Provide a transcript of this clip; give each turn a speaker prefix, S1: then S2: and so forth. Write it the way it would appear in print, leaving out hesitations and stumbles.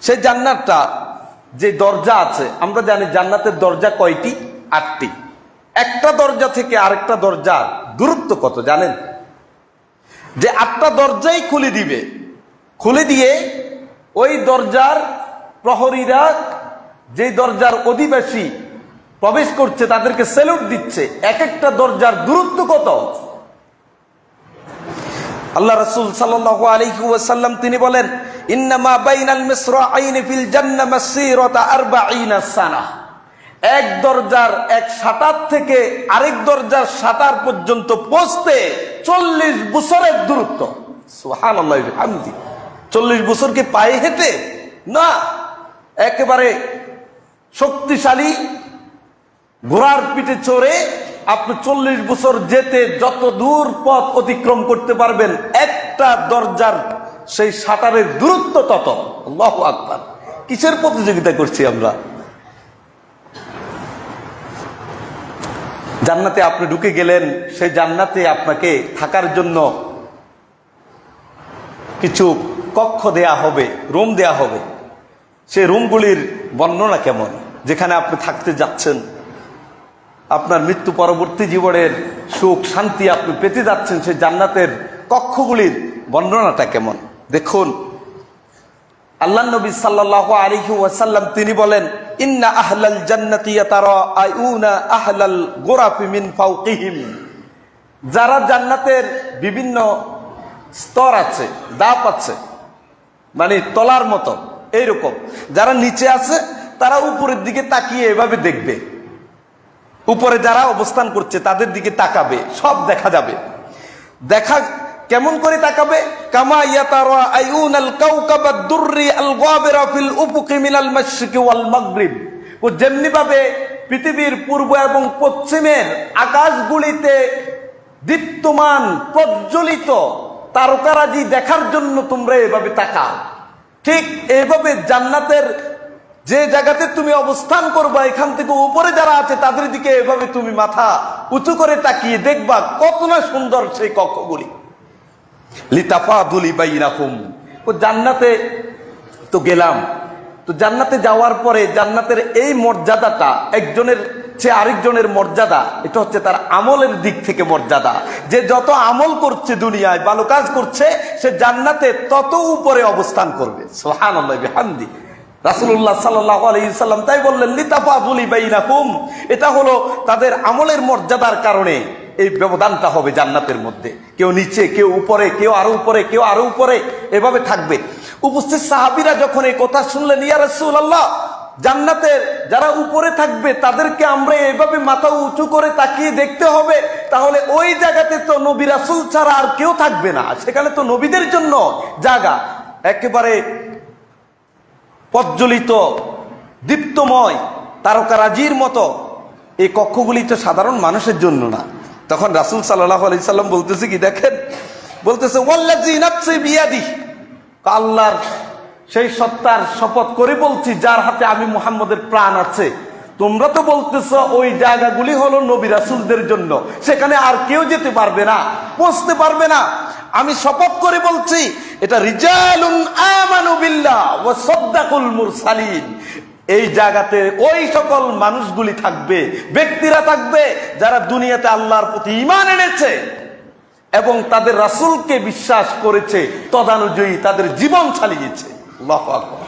S1: সেই জান্নাতটা যে দরজা আছে, আমরা জানি জান্নাতের দরজা কয়টি? 8টি। একটা দরজা থেকে আরেকটা দরজার দূরত্ব কত জানেন? যে 8টা দরজাই খুলে দিবে, খুলে দিয়ে ওই দরজার প্রহরীরা যে দরজার অধিবাসী প্রবেশ করছে তাদেরকে স্যালুট দিচ্ছে। এক একটা দরজার দূরত্ব কত? আল্লাহ রাসূল সাল্লাল্লাহু আলাইহি ওয়াসাল্লাম তিনি বলেন, ইন্নামা বাইনাল মিসরাআইনি ফিল জান্নাহ মাসসিরাতা 40 সানা। এক দরজার এক শাটার থেকে আরেক দরজার শাটার পর্যন্ত পৌঁছতে 40 বছরের দূরত্ব। সুবহানাল্লাহি ওয়া বিহামদি। 40 বছর কি পায়ে হেঁটে? না, একেবারে শক্তিশালী ঘোড়ার পিঠে চড়ে আপনি 40 বছর যেতে যত দূর পথ অতিক্রম করতে পারবেন, একটা দরজার সেই শাটারের দূরত্ব তত। আল্লাহু আকবার। কিসের প্রতিযোগিতা করছি আমরা? জান্নাতে আপনি ঢুকে গেলেন, সেই জান্নাতে আপনাকে থাকার জন্য কিছু কক্ষ দেয়া হবে, রুম দেয়া হবে। সেই রুমগুলির বর্ণনা কেমন? যেখানে আপনি থাকতে যাচ্ছেন, আপনার মৃত্যু পরবর্তী জীবনের সুখ শান্তি আপনি পেতে যাচ্ছেন, সেই জান্নাতের কক্ষগুলির বর্ণনাটা কেমন? দেখুন, আল্লাহ নবী সাল্লাল্লাহু আলাইহি ওয়াসাল্লাম তিনি বলেন, ইন্না আহলাল জান্নাতি ইয়াতারাআউনা আহলাল গুরাফি মিন ফাওকিহিম। যারা জান্নাতের বিভিন্ন স্তর আছে, ধাপ আছে, মানে তলার মতো এইরকম, যারা নিচে আছে তারা উপরের দিকে তাকিয়ে এভাবে দেখবে। উপরে যারা অবস্থান করছে তাদের দিকে তাকাবে, সব দেখা যাবে। দেখা কেমন করে তাকাবে? কামা ইয়াতারাআউনাল কাওকাবাদ দুররি আল গাবিরা ফিল উফুকি মিনাল মাশরিকি ওয়াল মাগরিব। ও যেমনি ভাবে পৃথিবীর পূর্ব এবং পশ্চিমের আকাশগুলিতে দীপ্তমান প্রজ্বলিত তারকারাজি দেখার জন্য তোমরা এভাবে তাকাও, ঠিক এইভাবে জান্নাতের যে জায়গাতে তুমি অবস্থান করবা, এখান থেকে উপরে যারা আছে তাদের দিকে এভাবে তুমি মাথা উঁচু করে তাকিয়ে দেখবা কত না সুন্দর সেই কক্ষগুলি। লিতাফাদুলি বাইনাকুম। ও জান্নাতে তো গেলাম, তো জান্নাতে যাওয়ার পরে জান্নাতের এই মর্যাদাটা একজনের চেয়ে আরেকজনের মর্যাদা, এটা হচ্ছে তার আমলের দিক থেকে মর্যাদা। যে যত আমল করছে দুনিয়ায়, ভালো কাজ করছে, সে জান্নাতে তত উপরে অবস্থান করবে। সুবহানাল্লাহি বিহামদি। রাসূলুল্লাহ সাল্লাল্লাহু আলাইহি সাল্লাম তাই বললেন, লিতাফাদুলি বাইনাকুম। এটা হলো তাদের আমলের মর্যাদার কারণে এই ব্যবধানটা হবে জান্নাতের মধ্যে। কেউ নিচে, কেউ উপরে, কেউ আরো উপরে, কেউ আরো উপরে, এভাবে থাকবে। উপস্থিত সাহাবীরা যখন এই কথা শুনলেন, ইয়া রাসূলুল্লাহ, জান্নাতের যারা উপরে থাকবে তাদেরকে আমরা এভাবে মাথা উঁচু করে তাকিয়ে দেখতে হবে, তাহলে ওই জায়গাতে তো নবী রাসূল ছাড়া আর কেউ থাকবে না, সেখানে তো নবীদের জন্য জায়গা। একেবারে প্রজ্বলিত দীপ্তময় তারকারাজির মতো এই কক্ষগুলি তো সাধারণ মানুষের জন্য না। তখন রাসূল সাল্লাল্লাহু আলাইহি সাল্লাম বলতেছে কি দেখেন, বলতেছে ওয়াল্লাযী নাফসি বিয়াদিহি, আল্লাহর সেই সত্তার শপথ করে বলছি যার হাতে আমি মুহাম্মদের প্রাণ আছে, তোমরা তো বলতেছো ওই জায়গাগুলি হলো নবী রাসূলদের জন্য, সেখানে আর কেউ যেতে পারবে না, পৌঁছতে পারবে না। আমি শপথ করে বলছি এটা রিজালুন আমানু বিল্লাহ ওয়া সাদ্দাকুল মুরসালিন। এই জায়গাতে ওই সকল মানুষগুলি থাকবে, ব্যক্তিরা থাকবে যারা দুনিয়াতে আল্লাহর প্রতি ঈমান এনেছে এবং তাদের রাসূলকে বিশ্বাস করেছে, তদানুযায়ী তাদের জীবন চালিয়েছে। আল্লাহু আকবার।